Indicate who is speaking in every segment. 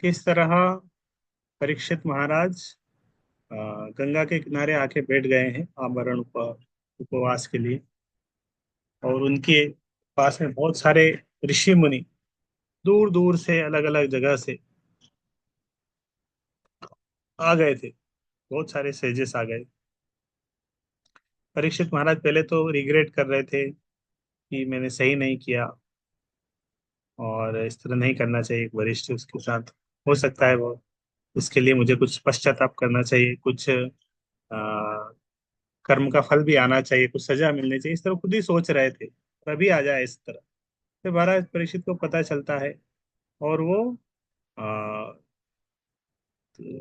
Speaker 1: किस तरह परीक्षित महाराज अ, गंगा के किनारे आके बैठ गए हैं आमरण उपवास के लिए। और उनके पास में बहुत सारे ऋषि मुनि दूर दूर से अलग अलग जगह से आ गए थे। बहुत सारे सेजेस आ गए। परीक्षित महाराज पहले तो रिग्रेट कर रहे थे कि मैंने सही नहीं किया और इस तरह नहीं करना चाहिए एक वरिष्ठ उसके साथ। हो सकता है वो उसके लिए मुझे कुछ पश्चाताप करना चाहिए, कुछ कर्म का फल भी आना चाहिए, कुछ सजा मिलनी चाहिए, इस तरह खुद ही सोच रहे थे। तभी आ जाए इस तरह। फिर महाराज परीक्षित को पता चलता है और वो आ,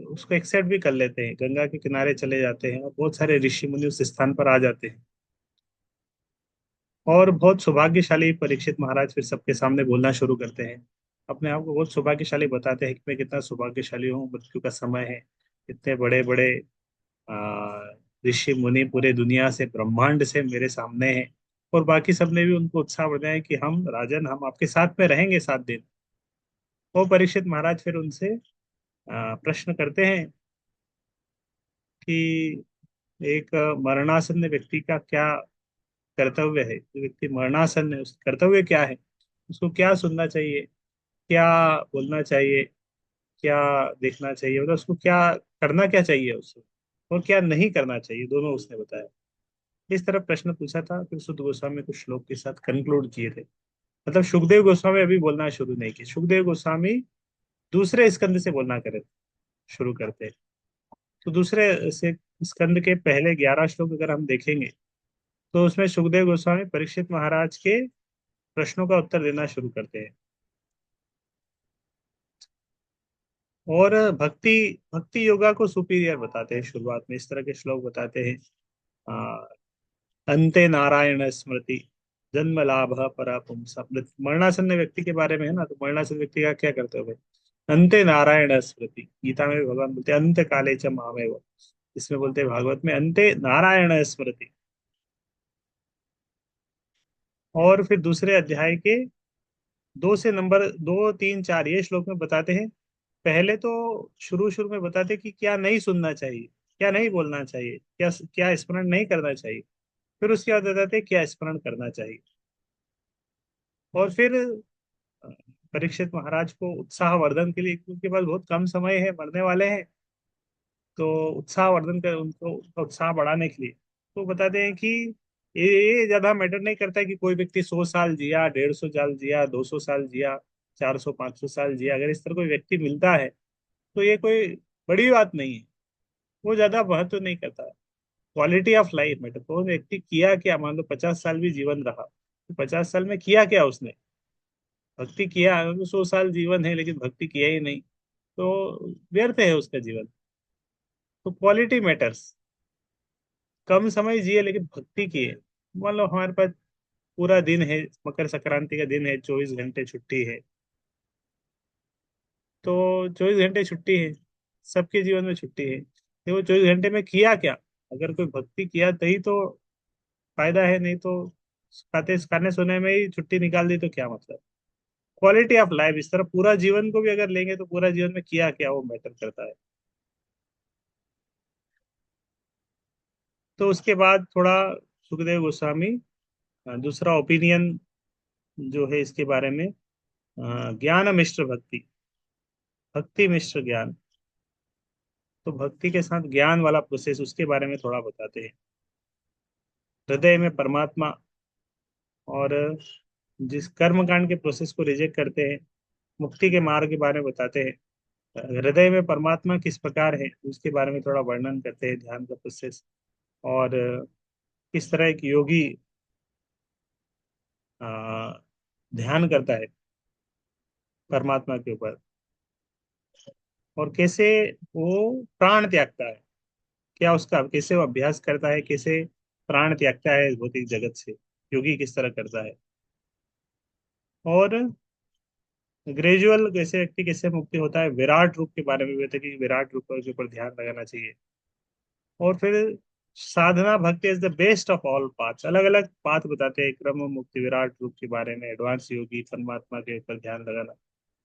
Speaker 1: उसको एक्सेप्ट भी कर लेते हैं, गंगा के किनारे चले जाते हैं और बहुत सारे ऋषि मुनि उस स्थान पर आ जाते हैं। और बहुत सौभाग्यशाली परीक्षित महाराज फिर सबके सामने बोलना शुरू करते हैं। अपने आप को बहुत सौभाग्यशाली बताते हैं कि मैं कितना सौभाग्यशाली हूँ, मृत्यु का समय है, इतने बड़े बड़े आ, ऋषि मुनि पूरे दुनिया से ब्रह्मांड से मेरे सामने हैं। और बाकी सबने भी उनको उत्साह बढ़ाया कि हम राजन, हम आपके साथ में रहेंगे 7 दिन। वो परीक्षित महाराज फिर उनसे प्रश्न करते हैं कि एक मरणासन्न व्यक्ति का क्या कर्तव्य है, जो व्यक्ति मरणासन्न है उसका कर्तव्य क्या है, उसको क्या सुनना चाहिए, क्या बोलना चाहिए, क्या देखना चाहिए, मतलब उसको क्या करना क्या चाहिए उससे, और क्या नहीं करना चाहिए, दोनों उसने बताया। इस तरह प्रश्न पूछा था। फिर सुद गोस्वामी कुछ श्लोक के साथ कंक्लूड किए थे। मतलब सुखदेव गोस्वामी अभी बोलना शुरू नहीं किए। सुखदेव गोस्वामी दूसरे स्कंद से बोलना करे शुरू करते हैं। तो दूसरे से स्कंद के पहले 11 श्लोक अगर हम देखेंगे तो उसमें सुखदेव गोस्वामी परीक्षित महाराज के प्रश्नों का उत्तर देना शुरू करते हैं। और भक्ति भक्ति योगा को सुपीरियर बताते हैं। शुरुआत में इस तरह के श्लोक बताते हैं। आ, अंते नारायण स्मृति जन्म लाभ परापुंस। मरणासन्न व्यक्ति के बारे में है ना, तो मरणासन्न व्यक्ति का क्या कर्तव्य है? अंते नारायण स्मृति। गीता में भी भगवान बोलते हैं अंत काले च मामेव। इसमें बोलते हैं भागवत में अंते नारायण स्मृति। और फिर दूसरे अध्याय के 2 से नंबर 2, 3, 4 ये श्लोक में बताते हैं। पहले तो शुरू शुरू में बताते हैं कि क्या नहीं सुनना चाहिए, क्या नहीं बोलना चाहिए, क्या क्या स्मरण नहीं करना चाहिए। फिर उसके बाद बताते हैं क्या स्मरण करना चाहिए। और फिर अ, परीक्षित महाराज को उत्साहवर्धन के लिए, क्योंकि पास बहुत कम समय है, मरने वाले हैं, तो उत्साहवर्धन कर उनको उनका उत्साह बढ़ाने के लिए तो बताते हैं कि ये ज्यादा मैटर नहीं करता है कि कोई व्यक्ति 100 साल जिया, 150 साल जिया, 200 साल जिया, 400 500 साल जिया। अगर इस तरह कोई व्यक्ति मिलता है तो ये कोई बड़ी बात नहीं है। वो ज्यादा महत्व नहीं करता। Quality of life matter. तो वो व्यक्ति किया क्या, मान लो 50 साल भी जीवन रहा, तो 50 साल में किया क्या उसने? भक्ति किया तो 100 साल जीवन है लेकिन भक्ति किया ही नहीं, तो व्यर्थ है उसका जीवन। तो क्वालिटी मैटर्स। कम समय जिए लेकिन भक्ति किए। मान लो हमारे पास पूरा दिन है, मकर संक्रांति का दिन है, 24 घंटे छुट्टी है, तो 24 घंटे छुट्टी है, सबके जीवन में छुट्टी है, तो वो 24 घंटे में किया क्या? अगर कोई भक्ति किया तभी तो फायदा है, नहीं तो खाते खाने सोने में ही छुट्टी निकाल दी तो क्या मतलब। Quality of life. इस तरह पूरा जीवन को भी अगर लेंगे तो पूरा जीवन में किया क्या, वो मैटर करता है। तो उसके बाद थोड़ा सुखदेव गोस्वामी दूसरा ओपिनियन जो है इसके बारे में, ज्ञान मिश्र भक्ति, भक्ति मिश्र ज्ञान। तो भक्ति के साथ ज्ञान वाला प्रोसेस, उसके बारे में थोड़ा बताते हैं। हृदय में परमात्मा, और जिस कर्म कांड के प्रोसेस को रिजेक्ट करते हैं, मुक्ति के मार्ग के बारे में बताते हैं। हृदय में परमात्मा किस प्रकार है उसके बारे में थोड़ा वर्णन करते हैं, ध्यान का प्रोसेस। और किस तरह एक योगी अ, ध्यान करता है परमात्मा के ऊपर, और कैसे वो प्राण त्यागता है, क्या उसका कैसे वो अभ्यास करता है, कैसे प्राण त्यागता है इस भौतिक जगत से, योगी किस तरह करता है। और ग्रेजुअल कैसे व्यक्ति कैसे मुक्ति होता है, विराट रूप के बारे में भी बताया कि विराट रूप के ऊपर ध्यान लगाना चाहिए। और फिर साधना भक्ति is the best of all paths. अलग अलग पाथ बताते हैं, क्रम मुक्ति, विराट रूप के बारे में, एडवांस योगी, परमात्मा के ऊपर ध्यान लगाना।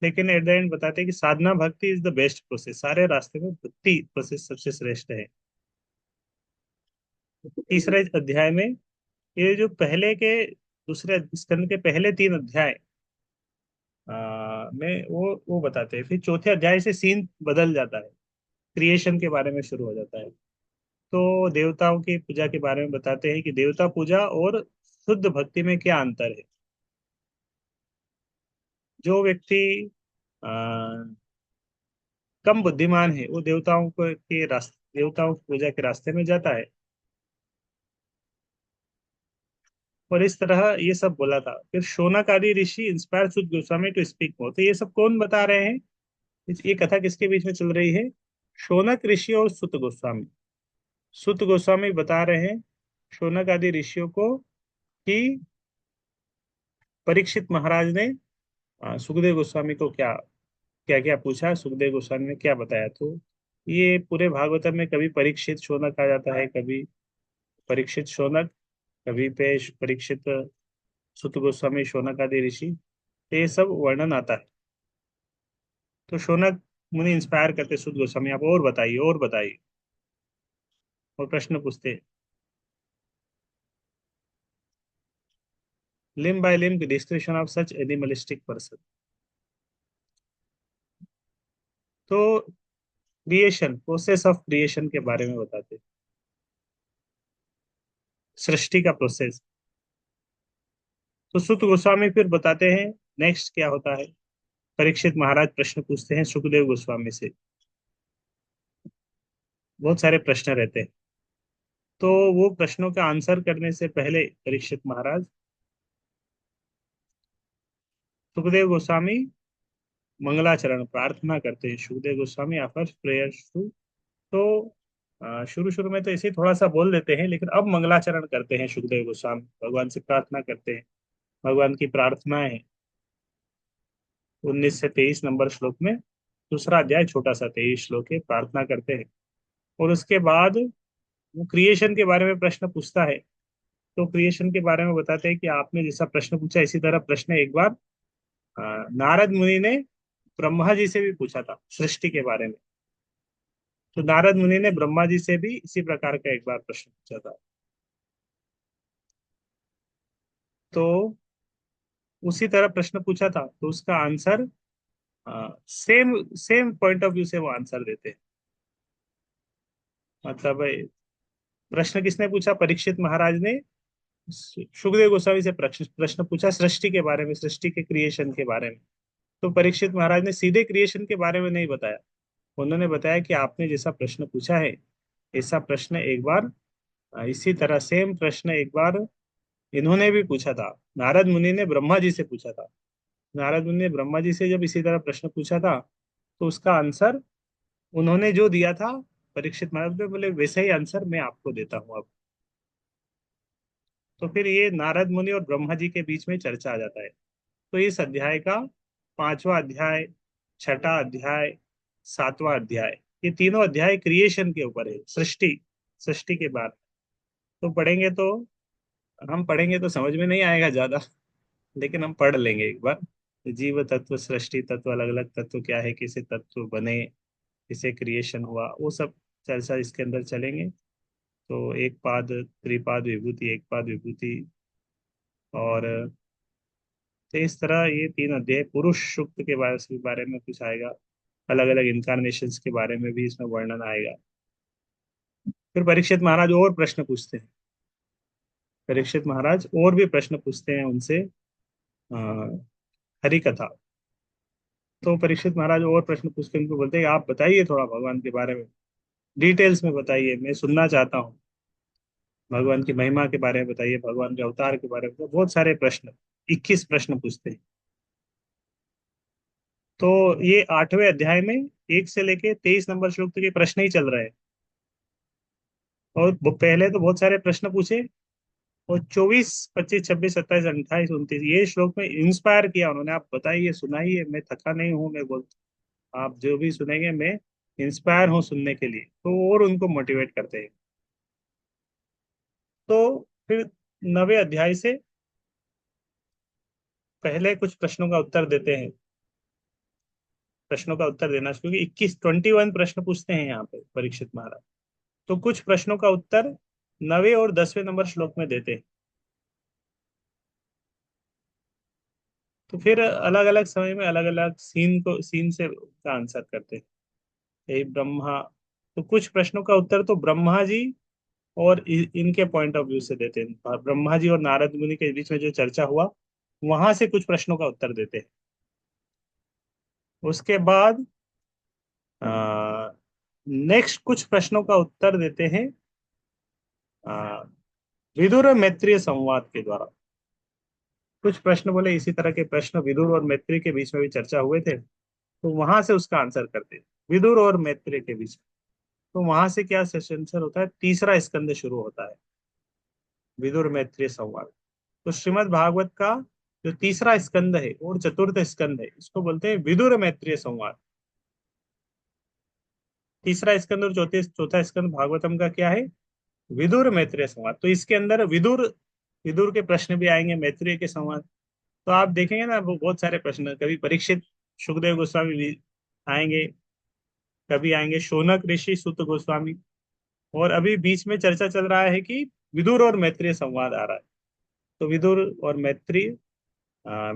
Speaker 1: लेकिन एट द एंड बताते हैं कि साधना भक्ति इज द बेस्ट प्रोसेस, सारे रास्ते में भक्ति प्रोसेस सबसे श्रेष्ठ है। तीसरे अध्याय में ये जो पहले के दूसरे स्कंद के पहले 3 अध्याय में वो बताते हैं। फिर चौथे अध्याय से सीन बदल जाता है, क्रिएशन के बारे में शुरू हो जाता है। तो देवताओं की पूजा के बारे में बताते हैं कि देवता पूजा और शुद्ध भक्ति में क्या अंतर है। जो व्यक्ति आ, कम बुद्धिमान है वो देवताओं की पूजा के रास्ते में जाता है। और इस तरह ये सब बोला था। फिर शौनक आदि ऋषि इंस्पायर सुत गोस्वामी टू स्पीक मोर। तो ये सब कौन बता रहे हैं? ये कथा किसके बीच में चल रही है? शौनक ऋषि और सुत गोस्वामी। सुत गोस्वामी बता रहे हैं शौनक आदि ऋषियों को कि परीक्षित महाराज ने सुखदेव गोस्वामी को क्या क्या क्या पूछा, सुखदेव गोस्वामी ने क्या बताया। तो ये पूरे भागवतम में कभी परीक्षित शौनक आ जाता है, कभी परीक्षित शौनक, कभी पेश परीक्षित सुत गोस्वामी शौनक आदि ऋषि। तो ये सब वर्णन आता है। तो शौनक मुनि इंस्पायर करते सुत गोस्वामी, आप और बताइए और बताइए, और प्रश्न पूछते हैं। Limb by limb description of such animalistic person. तो क्रिएशन, प्रोसेस ऑफ क्रिएशन के बारे में बताते हैं, सृष्टि का प्रोसेस। तो सुत गोस्वामी फिर बताते हैं नेक्स्ट क्या होता है। परीक्षित महाराज प्रश्न पूछते हैं सुखदेव गोस्वामी से। बहुत सारे प्रश्न रहते हैं। तो वो प्रश्नों का आंसर करने से पहले परीक्षित महाराज सुखदेव गोस्वामी मंगलाचरण प्रार्थना करते हैं। Sukhdev Goswami offers prayer to. तो शुरू शुरू में तो ऐसे ही थोड़ा सा बोल देते हैं, लेकिन अब मंगलाचरण करते हैं सुखदेव गोस्वामी, भगवान से प्रार्थना करते हैं। भगवान की प्रार्थनाएं हैं 19 से 23 नंबर श्लोक में। दूसरा अध्याय छोटा सा 23 श्लोक है, प्रार्थना करते हैं। और उसके बाद वो क्रिएशन के बारे में प्रश्न पूछता है। तो क्रिएशन के बारे में बताते हैं कि आपने जैसा प्रश्न पूछा इसी तरह प्रश्न एक बार नारद मुनि ने ब्रह्मा जी से भी पूछा था सृष्टि के बारे में। तो नारद मुनि ने ब्रह्मा जी से भी इसी प्रकार का एक बार प्रश्न पूछा था। तो उसी तरह प्रश्न पूछा था, तो उसका answer same same point of view से वो आंसर देते हैं। मतलब प्रश्न किसने पूछा? परीक्षित महाराज ने सुखदेव गोस्वामी से प्रश्न प्रश्न पूछा सृष्टि के बारे में, सृष्टि के क्रिएशन के बारे में। तो परीक्षित महाराज ने सीधे क्रिएशन के बारे में नहीं बताया। उन्होंने बताया कि आपने जैसा प्रश्न पूछा है ऐसा प्रश्न एक बार इसी तरह सेम प्रश्न एक बार इन्होंने भी पूछा था। नारद मुनि ने ब्रह्मा जी से पूछा था। नारद मुनि ने ब्रह्मा जी से जब इसी तरह प्रश्न पूछा था, तो उसका आंसर उन्होंने जो दिया था परीक्षित महाराज ने बोले वैसे ही आंसर मैं आपको देता हूँ अब। तो फिर ये नारद मुनि और ब्रह्मा जी के बीच में चर्चा आ जाता है। तो इस अध्याय का 5वां अध्याय, छठा अध्याय, 7वां अध्याय, ये तीनों अध्याय क्रिएशन के ऊपर है, सृष्टि सृष्टि के बाद। तो हम पढ़ेंगे तो समझ में नहीं आएगा ज्यादा, लेकिन हम पढ़ लेंगे एक बार। जीव तत्व, सृष्टि तत्व, अलग अलग तत्व क्या है, कैसे तत्व बने, कैसे क्रिएशन हुआ, वो सब चर्चा इसके अंदर चलेंगे। तो एक पाद त्रिपाद विभूति, एक पाद विभूति, और तो इस तरह ये 3 अध्याय पुरुष सूक्त के बारे में कुछ आएगा। अलग अलग इनकारनेशंस के बारे में भी इसमें वर्णन आएगा। फिर परीक्षित महाराज और प्रश्न पूछते हैं। परीक्षित महाराज और भी प्रश्न पूछते हैं उनसे हरि कथा। तो परीक्षित महाराज और प्रश्न पूछ के उनको बोलते हैं आप बताइए थोड़ा भगवान के बारे में, डिटेल्स में बताइए, मैं सुनना चाहता हूँ। भगवान की महिमा के बारे में बताइए, भगवान के अवतार के बारे में। तो बहुत सारे प्रश्न, 21 प्रश्न पूछते हैं। तो ये 8वें अध्याय में 1 से लेके 23 नंबर श्लोक तक ये प्रश्न ही चल रहे हैं। और वो पहले तो बहुत सारे प्रश्न पूछे, और 24, 25, 26, 27, 28, 29 ये श्लोक में इंस्पायर किया उन्होंने। आप बताइए, सुनाइए, मैं थका नहीं हूं, मैं बोल आप जो भी सुनेंगे मैं इंस्पायर हूँ सुनने के लिए। तो और उनको मोटिवेट करते हैं। तो फिर 9वें अध्याय से पहले कुछ प्रश्नों का उत्तर देते हैं। प्रश्नों का उत्तर देना, क्योंकि 21 प्रश्न पूछते हैं यहाँ पे परीक्षित महाराज। तो कुछ प्रश्नों का उत्तर 9वें और 10वें नंबर श्लोक में देते हैं। तो फिर अलग अलग समय में अलग अलग सीन से का आंसर करते हैं। यही ब्रह्मा, तो कुछ प्रश्नों का उत्तर तो ब्रह्मा जी और इनके पॉइंट ऑफ व्यू से देते हैं। ब्रह्मा जी और नारद मुनि के बीच में जो चर्चा हुआ, वहां से कुछ प्रश्नों का उत्तर देते हैं। उसके बाद नेक्स्ट कुछ प्रश्नों का उत्तर देते हैं आ, विदुर और मैत्रेय संवाद के द्वारा। कुछ प्रश्न बोले इसी तरह के प्रश्न विदुर और मैत्रेय के बीच में भी चर्चा हुए थे, तो वहां से उसका आंसर करते हैं। विदुर और मैत्रेय के बीच में, तो वहां से क्या सेशन होता है, तीसरा स्कंद शुरू होता है, विदुर मैत्रेय संवाद। तो श्रीमद् भागवत का जो तीसरा स्कंद है और चतुर्थ स्कंद है, इसको बोलते हैं विदुर मैत्रेय संवाद। तीसरा स्कंद और चौथे चौथा स्कंद भागवतम का क्या है, विदुर मैत्रेय संवाद। तो इसके अंदर विदुर विदुर के प्रश्न भी आएंगे, मैत्रेय के संवाद। तो आप देखेंगे ना, वो बहुत सारे प्रश्न, कभी परीक्षित सुखदेव गोस्वामी भी आएंगे, कभी आएंगे शौनक ऋषि सुत गोस्वामी, और अभी बीच में चर्चा चल रहा है कि विदुर और मैत्रेय संवाद आ रहा है। तो विदुर और मैत्रेय,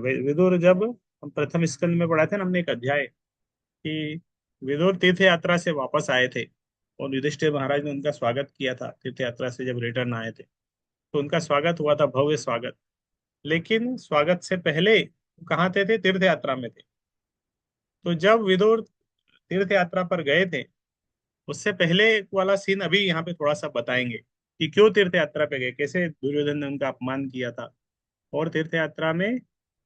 Speaker 1: विदुर, जब हम प्रथम स्कंद में पढ़ा थे ना हमने एक अध्याय, कि विदुर तीर्थ यात्रा से वापस आए थे और युधिष्ठिर महाराज ने उनका स्वागत किया था। तीर्थ यात्रा से जब रिटर्न आए थे तो उनका स्वागत हुआ था, भव्य स्वागत। लेकिन स्वागत से पहले कहाँ थे, तीर्थ यात्रा में थे। तो जब विदुर तीर्थ यात्रा पर गए थे, उससे पहले वाला सीन अभी यहाँ पे थोड़ा सा बताएंगे कि क्यों तीर्थ यात्रा पे गए, कैसे दुर्योधन ने उनका अपमान किया था, और तीर्थ यात्रा में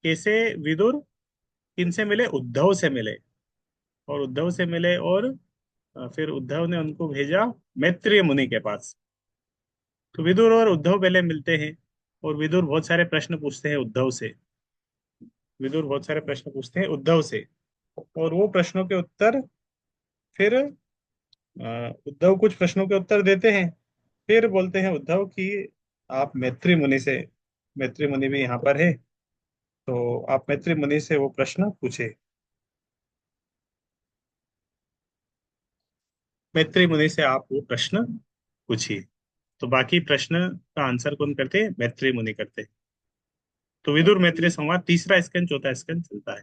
Speaker 1: कैसे विदुर किनसे मिले, उद्धव से मिले, और उद्धव से मिले, और फिर उद्धव ने उनको भेजा मैत्रेय मुनि के पास। तो विदुर और उद्धव पहले मिलते हैं, और विदुर बहुत सारे प्रश्न पूछते हैं उद्धव से। विदुर बहुत सारे प्रश्न पूछते हैं उद्धव से, और वो प्रश्नों के उत्तर फिर उद्धव कुछ प्रश्नों के उत्तर देते हैं। फिर बोलते हैं उद्धव कि आप मैत्री मुनि से, मैत्री मुनि भी यहाँ पर है, तो आप मैत्री मुनि से वो प्रश्न पूछे। मैत्री मुनि से आप वो प्रश्न पूछिए। तो बाकी प्रश्न का आंसर कौन करते हैं, मैत्री मुनि करते हैं। तो विदुर मैत्री संवाद तीसरा स्कंद चौथा स्कंद चलता है।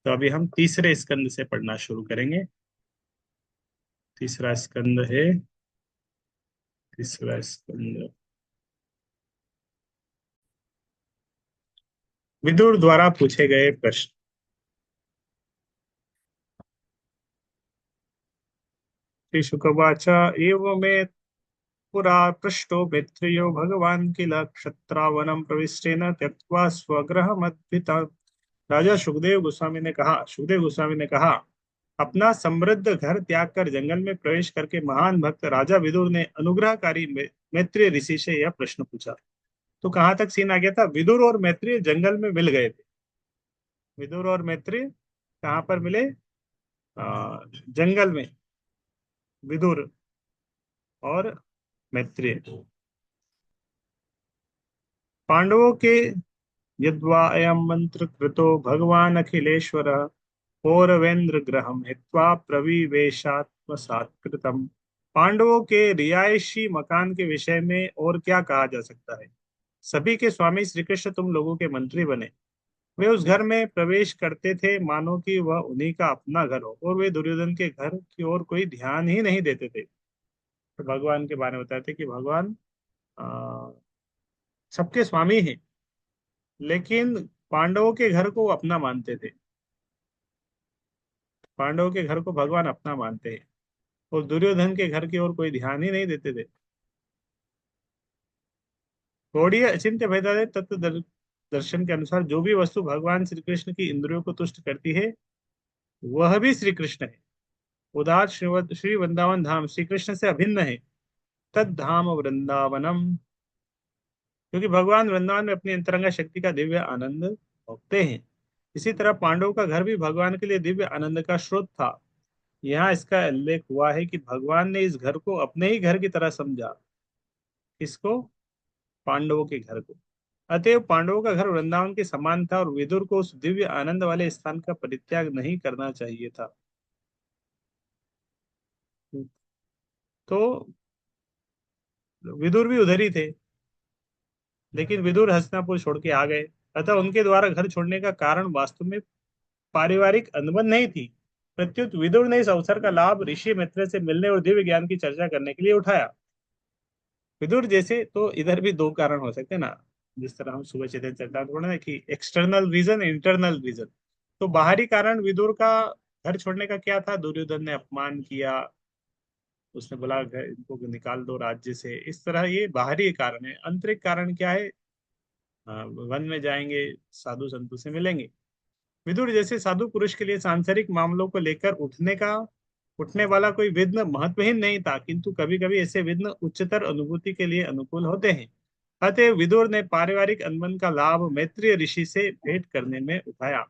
Speaker 1: तो अभी हम तीसरे स्कंद से पढ़ना शुरू करेंगे। तीसरा स्कंद है, तीसरा स्कंद विदुर द्वारा पूछे गए प्रश्न। श्री शुकवाच एवं में पुरा पृष्टो मित्रियो भगवान किल क्षत्रावनम प्रविष्टेन त्यक्त्वा स्वगृहमद्भिता। राजा सुखदेव गोस्वामी ने कहा, सुखदेव गोस्वामी ने कहा, अपना समृद्ध घर त्याग कर जंगल में प्रवेश करके महान भक्त राजा विदुर ने अनुग्रहकारी मैत्रेय ऋषि से यह प्रश्न पूछा। तो कहाँ तक सीन आ गया था, विदुर और मैत्रेय जंगल में मिल गए थे। विदुर और मैत्रेय कहाँ पर मिले, जंगल में, विदुर और मैत्रेय। पांडवों के यद्वा अयं मंत्र कृतो भगवान अखिलेश्वर पौरवेन्द्र ग्रहम हित्वा प्रविवेशात्मसात्कृतम। पांडवों के रिहायशी मकान के विषय में और क्या कहा जा सकता है। सभी के स्वामी श्री कृष्ण तुम लोगों के मंत्री बने। वे उस घर में प्रवेश करते थे मानो कि वह उन्हीं का अपना घर हो, और वे दुर्योधन के घर की ओर कोई ध्यान ही नहीं देते थे। तो भगवान के बारे में बताते कि भगवान आ, सबके स्वामी हैं, लेकिन पांडवों के घर को वो अपना मानते थे। पांडवों के घर को भगवान अपना मानते हैं, और दुर्योधन के घर की ओर कोई ध्यान ही नहीं देते थे। थोड़ी अचिंत्य भेदादे तत्व दर्शन के अनुसार जो भी वस्तु भगवान श्री कृष्ण की इंद्रियों को तुष्ट करती है, वह भी श्री कृष्ण है। उदार श्री वृंदावन धाम श्री कृष्ण से अभिन्न है। तद धाम वृंदावनम, क्योंकि भगवान वृंदावन में अपनी अंतरंगा शक्ति का दिव्य आनंद भोगते हैं। इसी तरह पांडवों का घर भी भगवान के लिए दिव्य आनंद का स्रोत था। यहाँ इसका उल्लेख हुआ है कि भगवान ने इस घर को अपने ही घर की तरह समझा। किसको, पांडवों के घर को। अतएव पांडवों का घर वृंदावन के समान था और विदुर को उस दिव्य आनंद वाले स्थान का परित्याग नहीं करना चाहिए था। तो विदुर भी उधर ही थे, लेकिन विदुर हस्तिनापुर छोड़ के आ गए। अतः उनके द्वारा घर छोड़ने का कारण वास्तव में पारिवारिक अनबन नहीं थी। प्रत्युत विदुर ने इस अवसर का लाभ ऋषि मित्र से मिलने और दिव्य ज्ञान की चर्चा करने के लिए उठाया। विदुर जैसे तो इधर भी दो कारण हो सकते हैं ना, जिस तरह हम सुबह चेतन चर्चा में पढ़ा ना कि एक्सटर्नल रीजन, इंटरनल रीजन। तो बाहरी कारण विदुर का घर छोड़ने का क्या था? दुर्योधन ने अपमान किया, उसने बोला घर इनको निकाल दो राज्य से, इस तरह ये बाहरी कारण है। आंतरिक कारण क्या है? वन में जाएंगे, साधु संतों से मिलेंगे। विदुर जैसे साधु पुरुष के लिए सांसारिक मामलों को लेकर उठने वाला कोई विघ्न महत्वहीन नहीं था, किंतु कभी कभी ऐसे विघ्न उच्चतर अनुभूति के लिए अनुकूल होते हैं। अतः विदुर ने पारिवारिक अनबन का लाभ मैत्रेय ऋषि से भेंट करने में उठाया।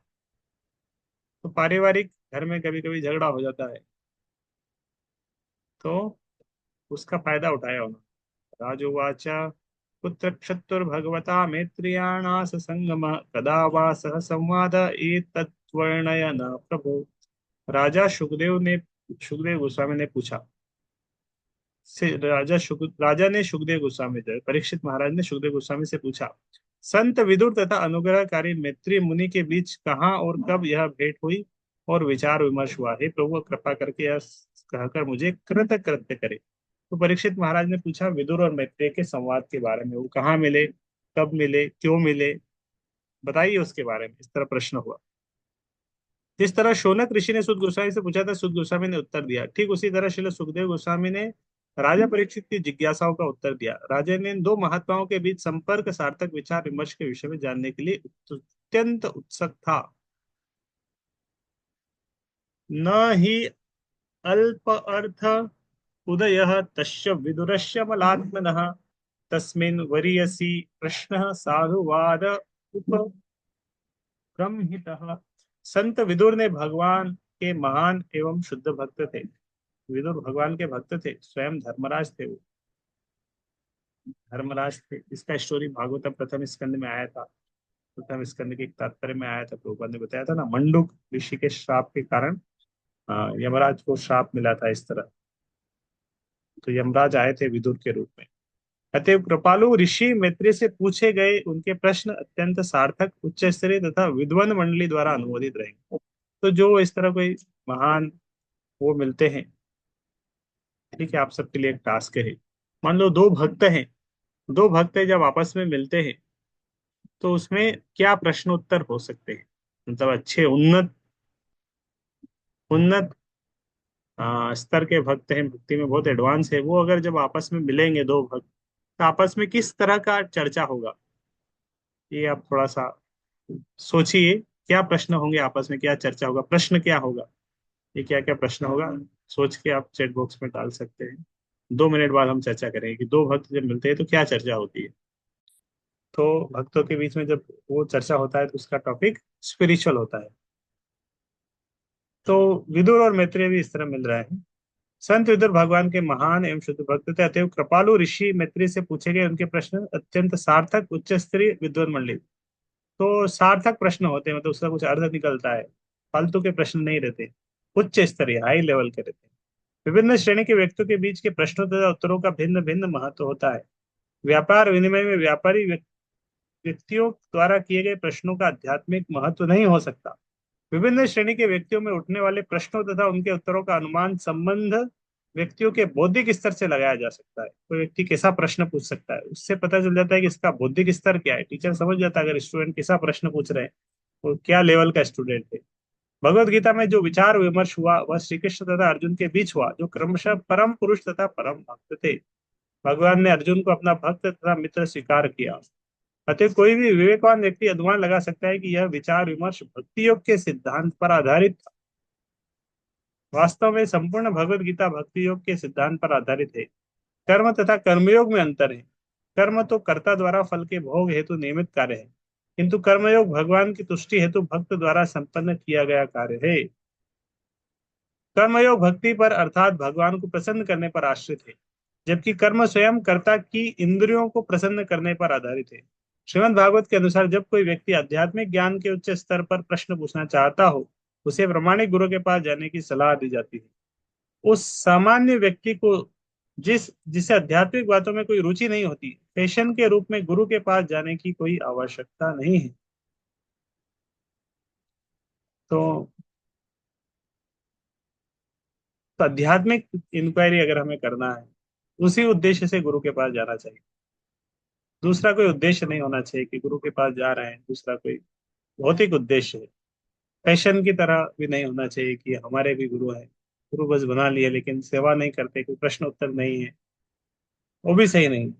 Speaker 1: तो पारिवारिक घर में कभी कभी झगड़ा हो जाता है, तो उसका फायदा उठाया उन्होंने। राजोवाच पुत्र क्षत्रुर्भगवता मैत्रेयाणा संगम कदा वा सह संवाद एतत्वर्णय न प्रभो। सुखदेव गोस्वामी ने पूछा, राजा ने सुखदेव गोस्वामी से, परीक्षित महाराज ने सुखदेव गोस्वामी से पूछा, संत विदुर तथा अनुग्रहकारी मैत्री मुनि के बीच कहाँ और कब यह भेंट हुई और विचार विमर्श हुआ? हे प्रभु, कृपा करके यह कहकर मुझे कृत कृत्य करे। तो परीक्षित महाराज ने पूछा विदुर और मैत्रेय के संवाद के बारे में। वो कहाँ मिले, कब मिले, क्यों मिले, बताइए उसके बारे में। इस तरह प्रश्न हुआ। जिस तरह शौनक ऋषि ने सुद गोस्वामी से पूछा था, सुद गोस्वामी ने उत्तर दिया, ठीक उसी तरह श्रील सुखदेव गोस्वामी ने राजा परीक्षित की जिज्ञासाओं का उत्तर दिया। राजा ने इन दो महात्माओं के बीच संपर्क सार्थक विचार विमर्श के विषय में जानने के लिए अत्यंत उत्सुक था। न ही अल्प अर्थ उदयः तस्य विदुरस्य मलात्मनः तस्मिन् वरीयसी प्रश्नः साधुवाद उपब्रह्मितः। संत विदुर ने भगवान के महान एवं शुद्ध भक्त थे। विदुर भगवान के भक्त थे, स्वयं धर्मराज थे। वो धर्मराज थे। इसका स्टोरी भागवतम प्रथम स्कंद में आया था। प्रथम स्कंद के तात्पर्य में आया था। प्रभुपाद ने बताया था ना, मंडूक ऋषि के श्राप के कारण यमराज को श्राप मिला था इस तरह। तो यमराज आए थे विदुर के रूप में। अतएव कृपालु ऋषि मैत्री से पूछे गए उनके प्रश्न अत्यंत सार्थक, उच्च स्तरीय तथा विद्वान मंडली द्वारा अनुमोदित रहेंगे। तो जो इस तरह कोई महान वो मिलते हैं, ठीक है, आप सबके लिए एक टास्क है। मान लो दो भक्त हैं, जब आपस में मिलते हैं तो उसमें क्या प्रश्न उत्तर हो सकते हैं? मतलब अच्छे उन्नत उन्नत स्तर के भक्त हैं, भक्ति में बहुत एडवांस है, वो अगर जब आपस में मिलेंगे दो भक्त, तो आपस में किस तरह का चर्चा होगा? ये आप थोड़ा सा सोचिए। क्या प्रश्न होंगे आपस में, क्या चर्चा होगा, प्रश्न क्या होगा? ये क्या क्या प्रश्न होगा, सोच के आप चैट बॉक्स में डाल सकते हैं। 2 मिनट बाद हम चर्चा करेंगे कि दो भक्त जब मिलते हैं तो क्या चर्चा होती है। तो भक्तों के बीच में जब वो चर्चा होता है तो उसका टॉपिक स्पिरिचुअल होता है। तो विदुर और मैत्रेय भी इस तरह मिल रहे हैं। संत विदुर भगवान के महान एवं शुद्ध भक्त थे। अतएव कृपालु ऋषि मैत्री से पूछे गए उनके प्रश्न अत्यंत सार्थक, उच्च स्तरीय, विद्वान मंडलित। तो सार्थक प्रश्न होते हैं, मतलब उसका कुछ अर्थ निकलता है। फालतू के प्रश्न नहीं रहते, उच्च स्तरीय, हाई लेवल के रहते हैं। विभिन्न श्रेणी के व्यक्तियों के बीच के प्रश्नों तथा उत्तरों का भिन्न भिन्न महत्व होता है। व्यापार विनिमय में व्यापारी व्यक्तियों द्वारा किए गए प्रश्नों का आध्यात्मिक महत्व नहीं हो सकता। विभिन्न श्रेणी के व्यक्तियों में उठने वाले प्रश्नों तथा उनके उत्तरों का अनुमान संबंध व्यक्तियों के बौद्धिक स्तर से लगाया जा सकता है। कोई व्यक्ति कैसा प्रश्न पूछ सकता है, उससे पता चल जाता है कि इसका बौद्धिक स्तर क्या है। टीचर समझ जाता है अगर स्टूडेंट कैसा प्रश्न पूछ रहे हैं और क्या लेवल का स्टूडेंट है। भगवत गीता में जो विचार विमर्श हुआ वह श्री कृष्ण तथा अर्जुन के बीच हुआ, जो क्रमशः परम पुरुष तथा परम भक्त थे। भगवान ने अर्जुन को अपना भक्त तथा मित्र स्वीकार किया। अतः कोई भी विवेकवान व्यक्ति अनुमान लगा सकता है कि यह विचार विमर्श भक्ति योग के सिद्धांत पर आधारित था। वास्तव में संपूर्ण भगवत गीता भक्ति योग के सिद्धांत पर आधारित है। कर्म तथा कर्मयोग में अंतर है। कर्म तो कर्ता द्वारा फल के भोग हेतु नियमित कार्य है, किंतु कर्मयोग भगवान की तुष्टि हेतु भक्त द्वारा संपन्न किया गया कार्य है। कर्मयोग भक्ति पर अर्थात भगवान को प्रसन्न करने पर आश्रित है, जबकि कर्म स्वयं कर्ता की इंद्रियों को प्रसन्न करने पर आधारित है। श्रीमद् भागवत के अनुसार जब कोई व्यक्ति आध्यात्मिक ज्ञान के उच्च स्तर पर प्रश्न पूछना चाहता हो, उसे प्रामाणिक गुरु के पास जाने की सलाह दी जाती है। उस सामान्य व्यक्ति को जिसे आध्यात्मिक बातों में कोई रुचि नहीं होती, फैशन के रूप में गुरु के पास जाने की कोई आवश्यकता नहीं है। तो, तो आध्यात्मिक इंक्वायरी अगर हमें करना है, उसी उद्देश्य से गुरु के पास जाना चाहिए। दूसरा कोई उद्देश्य नहीं होना चाहिए कि गुरु के पास जा रहे हैं, दूसरा कोई भौतिक उद्देश्य है। फैशन की तरह भी नहीं होना चाहिए कि हमारे भी गुरु हैं, गुरु बस बना लिए लेकिन सेवा नहीं करते, कोई प्रश्न उत्तर नहीं है, वो भी सही नहीं।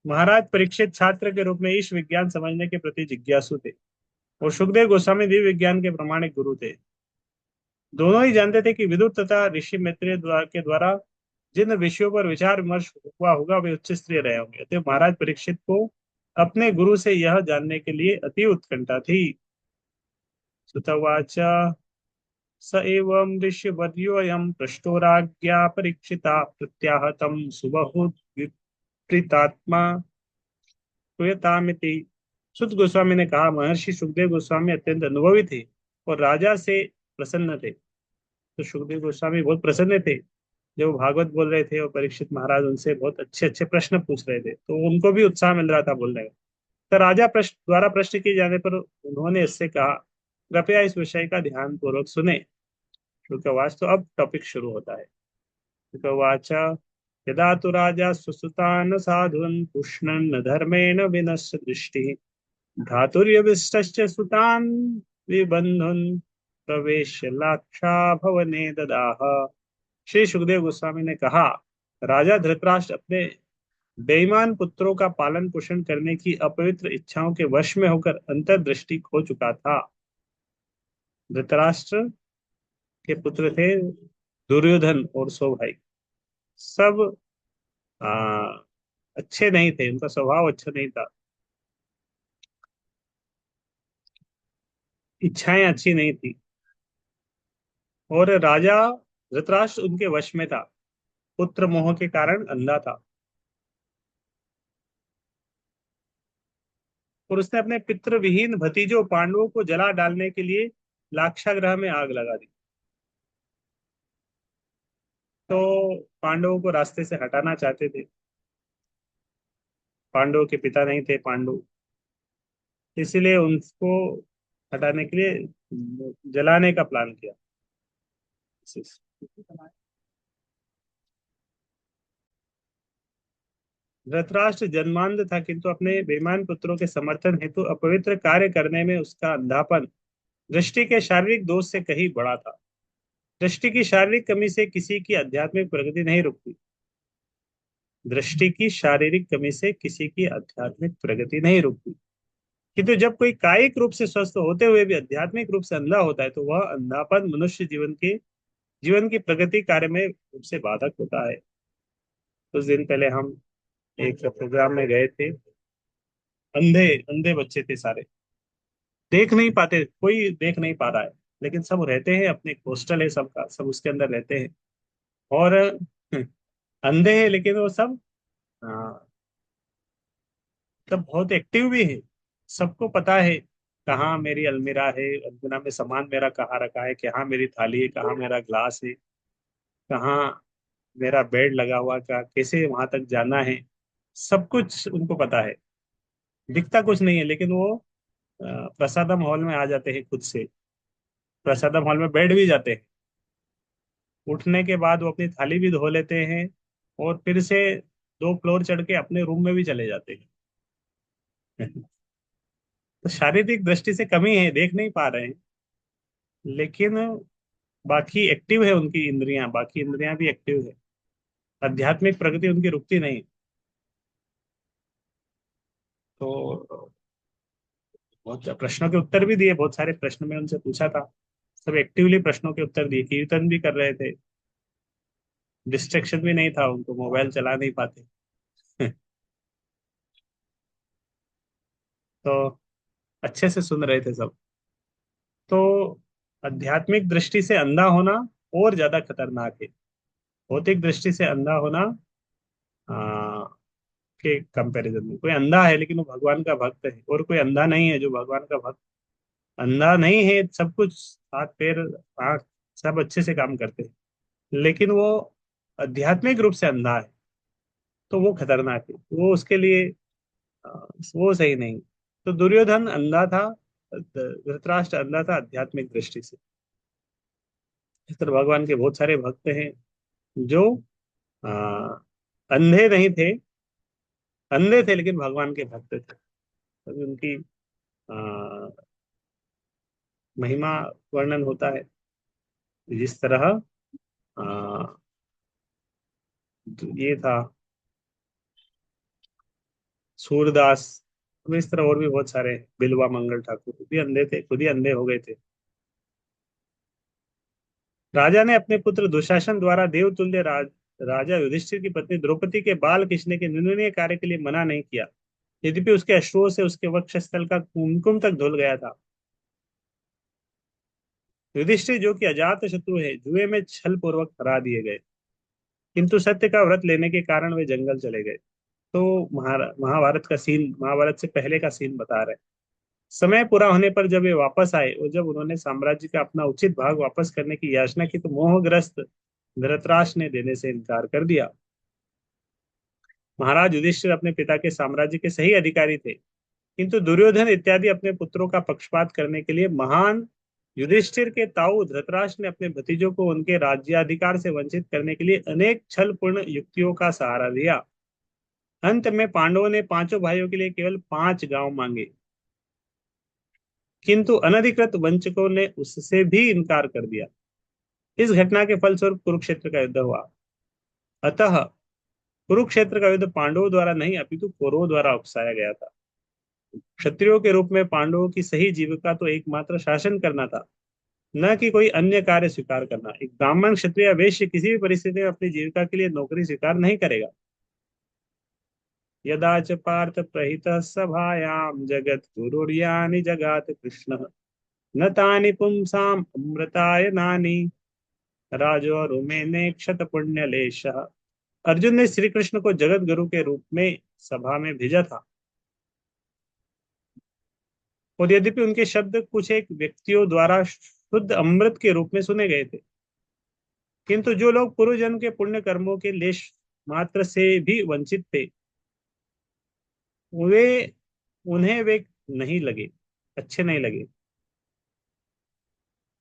Speaker 1: महाराज परीक्षित छात्र के रूप में ईश विज्ञान समझने के प्रति जिज्ञासु थे, और सुखदेव गोस्वामी दिव्य विज्ञान के प्रामाणिक गुरु थे। दोनों ही जानते थे कि विदुर तथा ऋषि मैत्रेय के द्वारा जिन विषयों पर विचार विमर्श हुआ होगा वे उच्च स्तरीय रहे होंगे। अतः महाराज परीक्षित को अपने गुरु से यह जानने के लिए अति उत्कंठा थी। सुतवाच स एवं ऋषिवर्योऽयं पृष्टो राज्ञा परीक्षिता प्रत्याहतं सुबहुः विपरीतात्मा श्रूयतामिति। सुत गोस्वामी ने कहा, महर्षि सुखदेव गोस्वामी अत्यंत अनुभवी थे और राजा से प्रसन्न थे। तो सुखदेव गोस्वामी बहुत प्रसन्न थे जब वो भागवत बोल रहे थे, और परीक्षित महाराज उनसे बहुत अच्छे अच्छे प्रश्न पूछ रहे थे, तो उनको भी उत्साह मिल रहा था बोलने का। तो राजा प्रश्न द्वारा प्रश्न किए जाने पर उन्होंने इससे कहा, कृपया इस विषय का ध्यान पूर्वक सुने। शुकवाच, तो अब टॉपिक शुरू होता है। शुकवाच, यदा तु राजा सुसुतान् साधून् पुष्णन् धर्मेण विनश्य दृष्टिः धातुर्यविष्टस्य सुतान् विबन्धुन् प्रवेश्य लाक्षा भवने ददाह। श्री सुखदेव गोस्वामी ने कहा, राजा धृतराष्ट्र अपने बेईमान पुत्रों का पालन पोषण करने की अपवित्र इच्छाओं के वश में होकर अंतर्दृष्टि खो चुका था। धृतराष्ट्र के पुत्र थे दुर्योधन और सौ भाई। सब आ, अच्छे नहीं थे, उनका स्वभाव अच्छा नहीं था, इच्छाएं अच्छी नहीं थी, और राजा धृतराष्ट्र उनके वश में था। पुत्र मोह के कारण अंधा था, और उसने अपने पितृविहीन भतीजों पांडवों को जला डालने के लिए लाक्षागृह में आग लगा दी। तो पांडवों को रास्ते से हटाना चाहते थे। पांडवों के पिता नहीं थे पांडु, इसलिए उनको हटाने के लिए जलाने का प्लान किया। धृतराष्ट्र जन्मांध था, किंतु अपने बेईमान पुत्रों के समर्थन हेतु अपवित्र कार्य करने में उसका अंधापन दृष्टि के शारीरिक दोष से कहीं बड़ा था। दृष्टि की शारीरिक कमी से किसी की आध्यात्मिक प्रगति नहीं रुकती। दृष्टि की शारीरिक कमी से किसी की आध्यात्मिक प्रगति नहीं रुकती, किंतु जब कोई कायिक रूप से स्वस्थ होते हुए भी आध्यात्मिक रूप से अंधा होता है, तो वह अंधापन मनुष्य जीवन की प्रगति कार्य में रूप से बाधक होता है। कुछ दिन पहले हम एक प्रोग्राम में गए थे। अंधे अंधे बच्चे थे सारे, देख नहीं पाते, कोई देख नहीं पा रहा है, लेकिन सब रहते हैं, अपने हॉस्टल है सबका, सब उसके अंदर रहते हैं। और अंधे हैं लेकिन वो सब सब बहुत एक्टिव भी है। सबको पता है कहाँ मेरी अलमीरा है, अलमीरा में सामान मेरा कहाँ रखा है, कहाँ मेरी थाली है, कहाँ मेरा ग्लास है, कहाँ मेरा बेड लगा हुआ, का कैसे वहां तक जाना है। सब कुछ उनको पता है। दिखता कुछ नहीं है, लेकिन वो प्रसादम हॉल में आ जाते हैं खुद से, प्रसादम हॉल में बैठ भी जाते हैं। उठने के बाद वो अपनी थाली भी धो लेते हैं, और फिर से 2 फ्लोर चढ़ के अपने रूम में भी चले जाते हैं। तो शारीरिक दृष्टि से कमी है, देख नहीं पा रहे हैं, लेकिन बाकी एक्टिव है, उनकी इंद्रियां, बाकी इंद्रियां भी एक्टिव है। आध्यात्मिक प्रगति उनकी रुकती नहीं। तो बहुत प्रश्नों के उत्तर भी दिए, बहुत सारे प्रश्न में उनसे पूछा था, सब एक्टिवली प्रश्नों के उत्तर दिए, कीर्तन भी कर रहे थे। डिस्ट्रैक्शन भी नहीं था, उनको मोबाइल चला नहीं पाते। तो अच्छे से सुन रहे थे सब। तो आध्यात्मिक दृष्टि से अंधा होना और ज्यादा खतरनाक है। भौतिक दृष्टि से अंधा होना आ, के कंपैरिजन में। कोई अंधा है लेकिन वो भगवान का भक्त है, और कोई अंधा नहीं है जो भगवान का भक्त। अंधा नहीं है, सब कुछ हाथ पैर आँख सब अच्छे से काम करते हैं, लेकिन वो आध्यात्मिक रूप से अंधा है, तो वो खतरनाक है, वो उसके लिए अ, वो सही नहीं। तो दुर्योधन अंधा था, धृतराष्ट्र अंधा था आध्यात्मिक दृष्टि से। इस तरह भगवान के बहुत सारे भक्त हैं जो अ, अंधे नहीं थे, अंधे थे लेकिन भगवान के भक्त थे। तभी उनकी अ, महिमा वर्णन होता है। जिस तरह अ, ये था सूरदास, तो इस तरह और भी बहुत सारे, बिलवा मंगल ठाकुर खुद भी अंधे थे, खुद ही अंधे हो गए थे। राजा ने अपने पुत्र दुशासन द्वारा देवतुल्य राजा युधिष्ठिर की पत्नी द्रौपदी के बाल खींचने के निंदनीय कार्य के लिए मना नहीं किया, यद्यपि उसके अश्रुओं से उसके वक्षस्थल का कुमकुम तक धुल गया था। युधिष्ठिर जो कि अजात शत्रु है, जुए में छल पूर्वक हरा दिए गए, किंतु सत्य का व्रत लेने के कारण वे जंगल चले गए। तो महाभारत का सीन, महाभारत से पहले का सीन बता रहे हैं। समय पूरा होने पर जब वे वापस आए और जब उन्होंने साम्राज्य का अपना उचित भाग वापस करने की याचना की, तो मोहग्रस्त धृतराष्ट्र ने देने से इनकार कर दिया। महाराज युधिष्ठिर अपने पिता के साम्राज्य के सही अधिकारी थे, किंतु दुर्योधन इत्यादि अपने पुत्रों का पक्षपात करने के लिए महान युधिष्ठिर के ताऊ धृतराष्ट्र ने अपने भतीजों को उनके राज्याधिकार से वंचित करने के लिए अनेक छलपूर्ण युक्तियों का सहारा लिया। अंत में पांडवों ने पांचों भाइयों के लिए केवल 5 गांव मांगे, किंतु अनधिकृत वंचकों ने उससे भी इनकार कर दिया। इस घटना के फलस्वरूप कुरुक्षेत्र का युद्ध हुआ। अतः कुरुक्षेत्र का युद्ध पांडवों द्वारा नहीं अपितु कौरवों द्वारा उकसाया गया था। क्षत्रियों के रूप में पांडवों की सही जीविका तो एकमात्र शासन करना था, न कि कोई अन्य कार्य स्वीकार करना। एक ब्राह्मण क्षत्रिय वैश्य किसी भी परिस्थिति में अपनी जीविका के लिए नौकरी स्वीकार नहीं करेगा। यदा च पार्थ प्रहितः सभायां जगत गुरुर्यानि जगात कृष्ण न तानि पुंसाम अमृताय नानि राजो रुमेने क्षत पुण्यलेश। अर्जुन ने श्री कृष्ण को जगत गुरु के रूप में सभा में भेजा था, और यद्यपि उनके शब्द कुछ एक व्यक्तियों द्वारा शुद्ध अमृत के रूप में सुने गए थे, किंतु जो लोग पूर्व जन्म के पुण्य कर्मों के लेश मात्र से भी वंचित थे, वे उन्हें वे नहीं लगे, अच्छे नहीं लगे।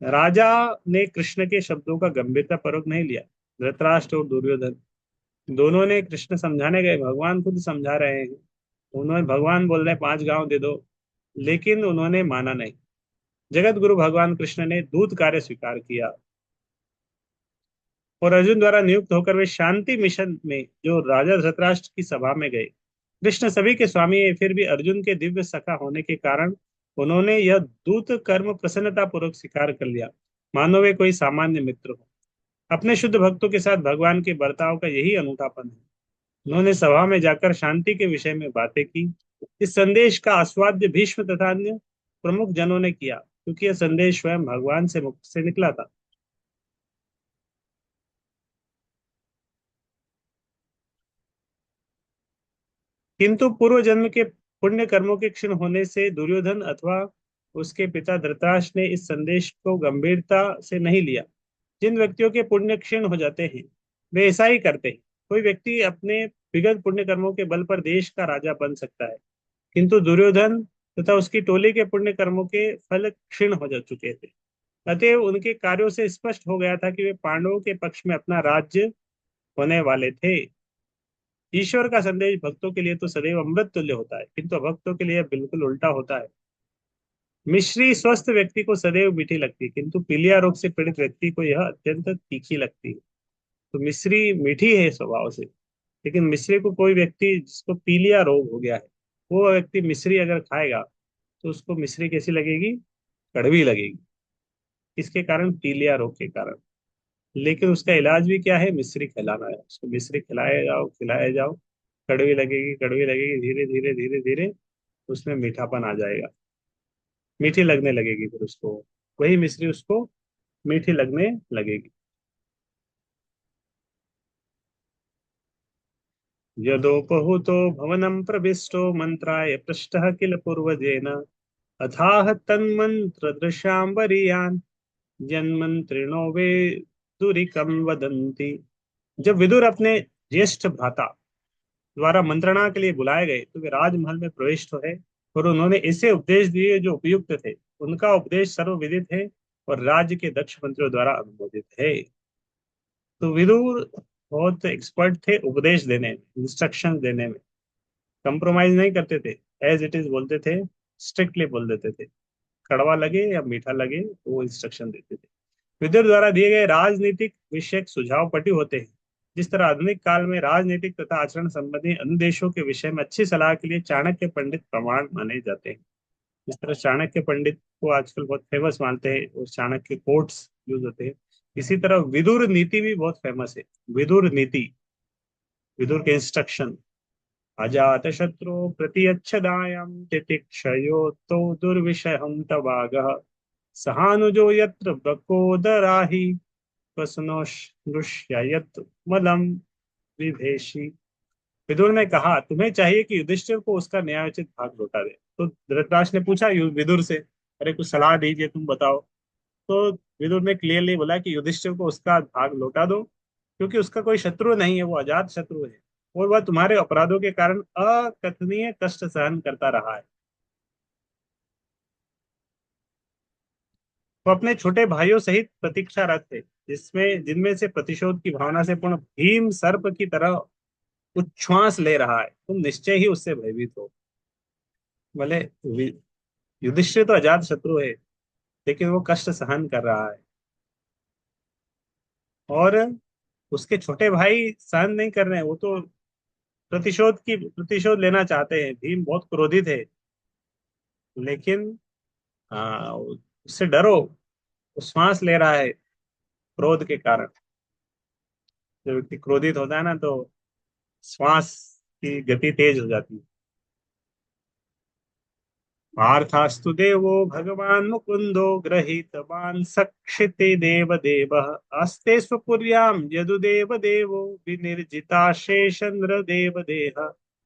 Speaker 1: राजा ने कृष्ण के शब्दों का गंभीरता पूर्वक नहीं लिया। धृतराष्ट्र और दुर्योधन दोनों ने कृष्ण समझाने गए, भगवान खुद समझा रहे हैं, उन्होंने भगवान बोल रहे 5 गांव दे दो, लेकिन उन्होंने माना नहीं। जगत गुरु भगवान कृष्ण ने दूत कार्य स्वीकार किया, और अर्जुन द्वारा नियुक्त होकर वे शांति मिशन में जो राजा धृतराष्ट्र की सभा में गए। कृष्ण सभी के स्वामी है, फिर भी अर्जुन के दिव्य सखा होने के कारण उन्होंने यह दूत कर्म प्रसन्नता पूर्वक स्वीकार कर लिया, मानो वे कोई सामान्य मित्र हो। अपने शुद्ध भक्तों के साथ भगवान के बर्ताव का यही अनूठापन है। उन्होंने सभा में जाकर शांति के विषय में बातें की। इस संदेश का आस्वाद्य भीष्म तथा अन्य प्रमुख जनों ने किया, क्योंकि यह संदेश स्वयं भगवान से मुख से निकला था। किंतु पूर्व जन्म के पुण्य कर्मों के क्षीण होने से दुर्योधन अथवा उसके पिता धृतराष्ट्र ने इस संदेश को गंभीरता से नहीं लिया। जिन व्यक्तियों के पुण्य क्षीण हो जाते हैं, वे ऐसा ही करते हैं। कोई व्यक्ति अपने विगत पुण्य कर्मों के बल पर देश का राजा बन सकता है, किंतु दुर्योधन तथा उसकी टोली के पुण्य कर्मों के फल क्षीण हो जा चुके थे। अतएव उनके कार्यों से स्पष्ट हो गया था कि वे पांडवों के पक्ष में अपना राज्य होने वाले थे। ईश्वर का संदेश भक्तों के लिए तो सदैव अमृत तुल्य होता है, किंतु भक्तों के लिए बिल्कुल उल्टा होता है। मिश्री स्वस्थ व्यक्ति को सदैव मीठी लगती है, किंतु पीलिया रोग से पीड़ित व्यक्ति को यह अत्यंत तीखी लगती है। तो मिश्री मीठी है स्वभाव से, लेकिन मिश्री को कोई व्यक्ति जिसको पीलिया रोग हो गया है, वो व्यक्ति मिश्री अगर खाएगा तो उसको मिश्री कैसी लगेगी? कड़वी लगेगी। इसके कारण, पीलिया रोग के कारण। लेकिन उसका इलाज भी क्या है? मिश्री खिलाना है उसको, मिश्री खिलाया जाओ खिलाया जाओ, कड़वी लगेगी कड़वी लगेगी, धीरे धीरे धीरे धीरे उसमें मीठापन आ जाएगा, मीठी लगने लगेगी फिर उसको, वही मिश्री उसको मीठी लगने लगेगी। यदोपहूतो भवनं प्रविष्टो मन्त्राय पृष्टः किल पूर्वजेन अथाह तन्मन्त्रदृशां वरीयान् जन्मंत्रिणो वे दुरिकम वदंती। जब विदुर अपने ज्येष्ठ भ्राता द्वारा मंत्रणा के लिए बुलाए गए तो वे राजमहल में प्रविष्ट हुए और उन्होंने ऐसे उपदेश दिए जो उपयुक्त थे। उनका उपदेश सर्वविदित है और राज्य के दक्ष मंत्रियों द्वारा अनुमोदित है। तो विदुर बहुत एक्सपर्ट थे उपदेश देने में, इंस्ट्रक्शन देने में। कंप्रोमाइज नहीं करते थे, एज इट इज बोलते थे, स्ट्रिक्टली बोल देते थे। कड़वा लगे या मीठा लगे तो वो इंस्ट्रक्शन देते थे। विदुर द्वारा दिए गए राजनीतिक विषयक सुझाव पटी होते हैं। जिस तरह आधुनिक काल में राजनीतिक तथा आचरण संबंधी अन्य देशों के विषय में अच्छी सलाह के लिए चाणक्य पंडित प्रमाण माने जाते हैं। जिस तरह चाणक्य पंडित को आजकल बहुत फेमस मानते हैं और चाणक्य कोट्स यूज होते हैं, इसी तरह विदुर नीति भी बहुत फेमस है। विदुर नीति, विदुर के इंस्ट्रक्शन। अजात शत्रु प्रतियच्छदायं तितिक्षयो तो दुर्विषहं तवागः सहानुजो यत्र बकोदराहि स्वसनोष्णुष्ययत् मलम विभेषी। विदुर ने कहा, तुम्हें चाहिए कि युधिष्ठिर को उसका न्यायोचित भाग लौटा दे। तो धृतराष्ट्र ने पूछा विदुर से, अरे कुछ सलाह दीजिए, तुम बताओ। तो विदुर ने क्लियरली बोला कि युधिष्ठिर को उसका भाग लौटा दो, क्योंकि उसका कोई शत्रु नहीं है, वो अजात शत्रु है और वह तुम्हारे अपराधों के कारण अकथनीय कष्ट सहन करता रहा है। वो अपने छोटे भाइयों सहित प्रतीक्षारत थे, जिसमें जिनमें से प्रतिशोध की भावना से पूर्ण भीम सर्प की तरह उच्छ्वास ले रहा है। तुम निश्चय ही उससे भयभीत हो। भले युधिष्ठिर तो अजात शत्रु है, लेकिन वो कष्ट सहन कर रहा है और उसके छोटे भाई सहन नहीं कर रहे हैं। वो तो प्रतिशोध लेना चाहते हैं। भीम बहुत क्रोधित है, लेकिन उससे डरो। वो श्वास ले रहा है क्रोध के कारण। जब व्यक्ति क्रोधित होता है ना, तो श्वास की गति तेज हो जाती है। पार्थास्तु देवो भगवान् मुकुंदो गृहीतवान् सक्षिते देव देवः आस्ते स्वपुर्यां यदुदेव देवो विनिर्जिताशेषन्द्र देव देह।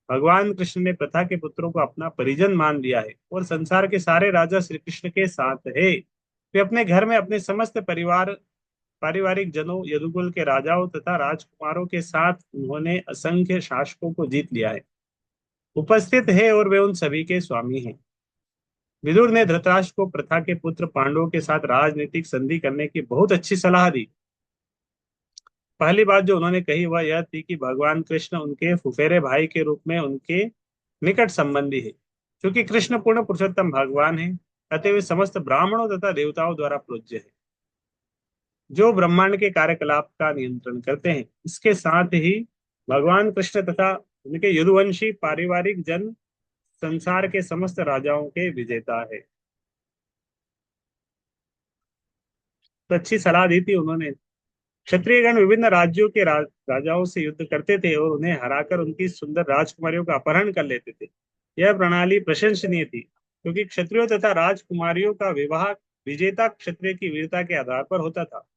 Speaker 1: भगवान कृष्ण ने प्रथा के पुत्रों को अपना परिजन मान लिया है और संसार के सारे राजा श्री कृष्ण के साथ है। वे अपने घर में अपने समस्त पारिवारिक जनों, यदुकुल के राजाओं तथा राजकुमारों के साथ उन्होंने असंख्य शासकों को जीत लिया है, उपस्थित है और वे उन सभी के स्वामी हैं। विदुर ने धृतराष्ट्र को प्रथा के पुत्र पांडवों के साथ राजनीतिक संधि करने की बहुत अच्छी सलाह दी। पहली बात जो उन्होंने कही वह यह थी कि भगवान कृष्ण उनके फुफेरे भाई के रूप में उनके निकट संबंधी है। क्योंकि कृष्ण पूर्ण पुरुषोत्तम भगवान है, अतः वे समस्त ब्राह्मणों तथा देवताओं द्वारा पूज्य है, जो ब्रह्मांड के कार्यकलाप का नियंत्रण करते हैं। इसके साथ ही भगवान कृष्ण तथा उनके यदुवंशी पारिवारिक जन संसार के समस्त राजाओं के विजेता है। तो अच्छी सलाह दी थी उन्होंने। क्षत्रियगण विभिन्न राज्यों के राजाओं से युद्ध करते थे और उन्हें हराकर उनकी सुंदर राजकुमारियों का अपहरण कर लेते थे। यह प्रणाली प्रशंसनीय थी, क्योंकि क्षत्रियों तथा राजकुमारियों का विवाह विजेता क्षत्रिय की वीरता के आधार पर होता था।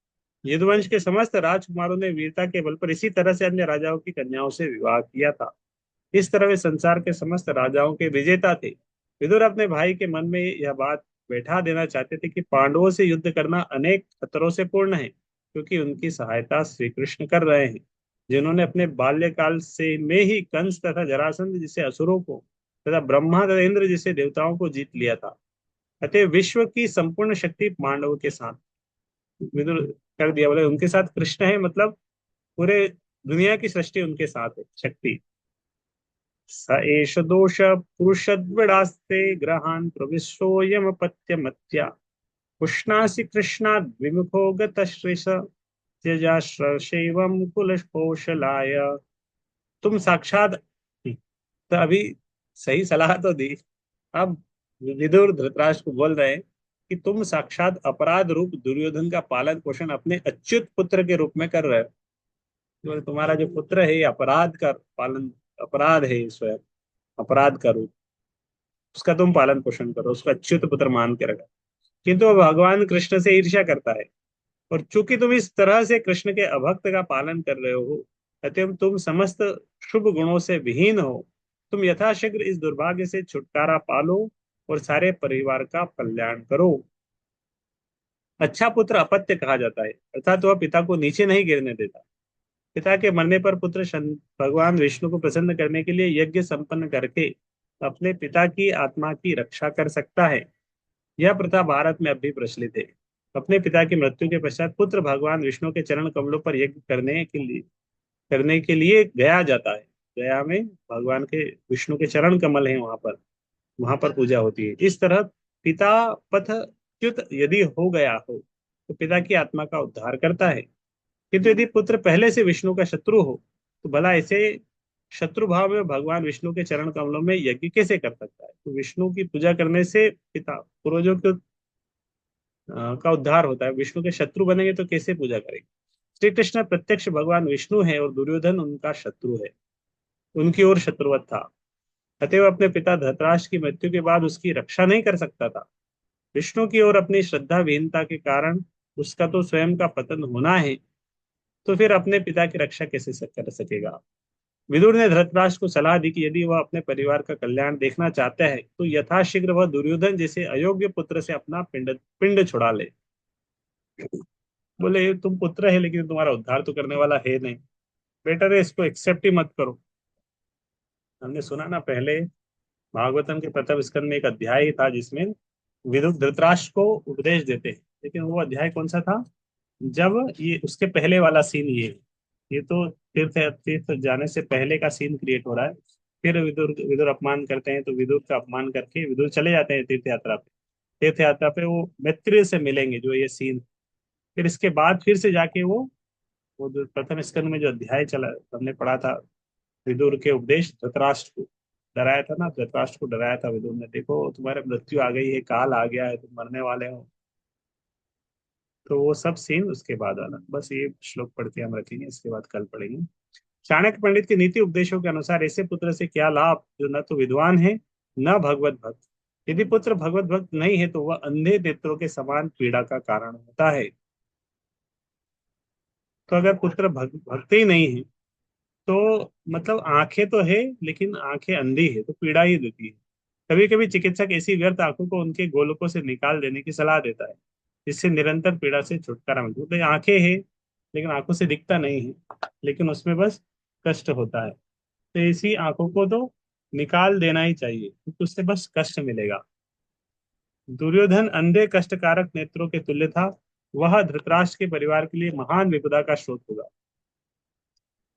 Speaker 1: यदुवंश के समस्त राजकुमारों ने वीरता के बल पर इसी तरह से अन्य राजाओं की कन्याओं से विवाह किया था। इस तरह वे संसार के समस्त राजाओं के विजेता थे। विदुर अपने भाई के मन में यह बात बैठा देना चाहते थे कि पांडवों से युद्ध करना अनेक खतरों से पूर्ण है, क्योंकि उनकी सहायता श्री कृष्ण कर रहे हैं, जिन्होंने अपने बाल्यकाल से में ही कंस तथा जरासंध जिसे असुरों को तथा ब्रह्मा तथा इंद्र जिसे देवताओं को जीत लिया था। अतः विश्व की संपूर्ण शक्ति पांडवों के साथ। विदुर कर दिया, बोले उनके साथ कृष्ण है, मतलब पूरे दुनिया की सृष्टि उनके साथ है, शक्ति। स एष दोष पुरुषद्विडास्ते ग्रहान् प्रविशोऽयमपत्यमत्या पुष्णासि कृष्णाद् विमुखो गतश्रिश त्यजाश्रशैवं कुलकौशलाय। तुम साक्षात, तो अभी सही सलाह तो दी। अब विदुर धृतराष्ट्र को बोल रहे हैं कि तुम साक्षात अपराध रूप दुर्योधन का पालन पोषण अपने अच्युत पुत्र के रूप में कर रहे हो। तो तुम्हारा जो पुत्र है ये अपराध का पालन, अपराध है स्वयं, अपराध का रूप। उसका तुम पालन पोषण करो, उसको अच्युत पुत्र मान के रखा। किंतु वो भगवान कृष्ण से ईर्ष्या करता है, और चूंकि तुम इस तरह से कृष्ण के अभक्त का पालन कर रहे हो, अतएव तुम समस्त शुभ गुणों से विहीन हो। तुम यथाशीघ्र इस दुर्भाग्य से छुटकारा पालो और सारे परिवार का कल्याण करो। अच्छा पुत्र अपत्य कहा जाता है, अर्थात वह पिता को नीचे नहीं गिरने देता। पिता के मरने पर पुत्र भगवान विष्णु को प्रसन्न करने के लिए यज्ञ संपन्न करके अपने पिता की आत्मा की रक्षा कर सकता है। यह प्रथा भारत में अब भी प्रचलित है। अपने पिता की मृत्यु के पश्चात पुत्र भगवान विष्णु के चरण कमलों पर यज्ञ करने के लिए गया जाता है। गया में भगवान के विष्णु के चरण कमल हैं, वहां पर पूजा होती है। इस तरह पिता पथ च्युत यदि हो गया हो तो पिता की आत्मा का उद्धार करता है। किंतु यदि पुत्र पहले से विष्णु का शत्रु हो तो भला ऐसे शत्रु भाव में भगवान विष्णु के चरण कमलों में यज्ञ कैसे कर सकता है। तो विष्णु की पूजा करने से पिता पूर्वजों का उद्धार होता है। विष्णु के शत्रु बनेंगे तो कैसे पूजा करेंगे। श्री कृष्ण प्रत्यक्ष भगवान विष्णु है और दुर्योधन उनका शत्रु है, उनकी ओर शत्रुवत था। अतएव अपने पिता धृतराष्ट्र की मृत्यु के बाद उसकी रक्षा नहीं कर सकता था। विष्णु की ओर अपनी श्रद्धा विहीनता के कारण उसका तो स्वयं का पतन होना है, तो फिर अपने पिता की रक्षा कैसे कर सकेगा। विदुर ने धृतराष्ट्र को सलाह दी कि यदि वह अपने परिवार का कल्याण देखना चाहता है तो यथाशीघ्र वह दुर्योधन जैसे अयोग्य पुत्र से अपना पिंड पिंड छुड़ा ले। बोले तुम पुत्र है लेकिन तुम्हारा उद्धार तो करने वाला है नहीं, बेटर है इसको एक्सेप्ट ही मत करो। हमने सुना ना पहले, भागवतम के प्रथम स्कंद में एक अध्याय था जिसमें विदुर धृतराष्ट्र को उपदेश देते हैं, लेकिन वो अध्याय कौन सा था, जब ये उसके पहले वाला सीन, ये तो तीर्थ तीर्थ जाने से पहले का सीन क्रिएट हो रहा है। फिर विदुर विदुर अपमान करते हैं तो विदुर का अपमान करके विदुर चले जाते हैं तीर्थ यात्रा पे। तीर्थ यात्रा पे वो मैत्रेय से मिलेंगे, जो ये सीन। फिर इसके बाद फिर से जाके वो जो प्रथम स्कंद में जो अध्याय चला हमने पढ़ा था, विदुर के उपदेश धृतराष्ट्र को डराया था ना, धृतराष्ट्र को डराया था विदुर ने, देखो तुम्हारे मृत्यु आ गई है, काल आ गया है, तुम मरने वाले हो। तो वो सब सीन उसके बाद आना। बस ये श्लोक पढ़ के हम रखेंगे, इसके बाद कल पढ़ेंगे। चाणक्य पंडित के नीति उपदेशों के अनुसार ऐसे पुत्र से क्या लाभ जो न तो विद्वान है न भगवत भक्त। यदि पुत्र भगवत भक्त नहीं है तो वह अंधे नेत्रों के समान पीड़ा का कारण होता है। तो अगर पुत्र भक्त ही नहीं है तो मतलब आंखें तो है लेकिन आंखें अंधी है तो पीड़ा ही देती है। कभी कभी चिकित्सक ऐसी व्यर्थ आंखों को उनके गोलकों से निकाल देने की सलाह देता है, जिससे निरंतर पीड़ा से छुटकारा मिलता है। मतलब आंखें हैं लेकिन आंखों से दिखता नहीं है, लेकिन उसमें बस कष्ट होता है। तो ऐसी आंखों को तो निकाल देना ही चाहिए क्योंकि उससे बस कष्ट मिलेगा। दुर्योधन अंधे कष्टकारक नेत्रों के तुल्य था। वह धृतराष्ट्र के परिवार के लिए महान विपदा का स्रोत होगा,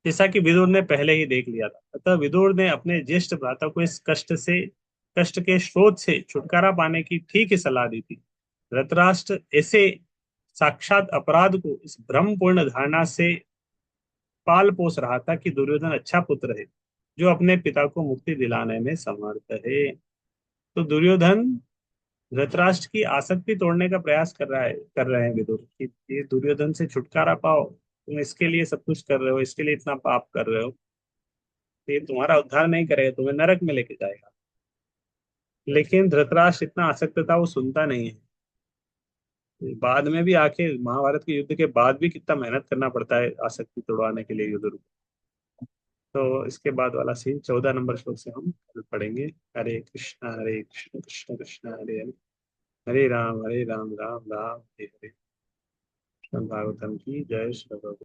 Speaker 1: जैसा कि विदुर ने पहले ही देख लिया था। अतः विदुर ने अपने ज्येष्ठ भ्राता को इस कष्ट के स्रोत से छुटकारा पाने की ठीक ही सलाह दी थी। धृतराष्ट्र ऐसे साक्षात अपराध को इस भ्रमपूर्ण धारणा से पाल पोस रहा था कि दुर्योधन अच्छा पुत्र है जो अपने पिता को मुक्ति दिलाने में समर्थ है। तो दुर्योधन धृतराष्ट्र की आसक्ति तोड़ने का प्रयास कर रहे हैं विदुर कि ये दुर्योधन से छुटकारा पाओ, तुम इसके लिए सब कुछ कर रहे हो, इसके लिए इतना पाप कर रहे हो, तो ये तुम्हारा उद्धार नहीं करेगा, तुम्हें नरक में लेके जाएगा। लेकिन धृतराष्ट्र इतना आसक्त था, वो सुनता नहीं है। बाद में भी आखिर महाभारत के युद्ध के बाद भी कितना मेहनत करना पड़ता है आसक्ति तोड़वाने के लिए युद्ध। तो इसके बाद वाला सीन 14 नंबर श्लोक से हम कल पढ़ेंगे। हरे कृष्ण कृष्ण कृष्ण हरे हरे, हरे राम राम राम हरे हरे। भागवतम की जय। श्री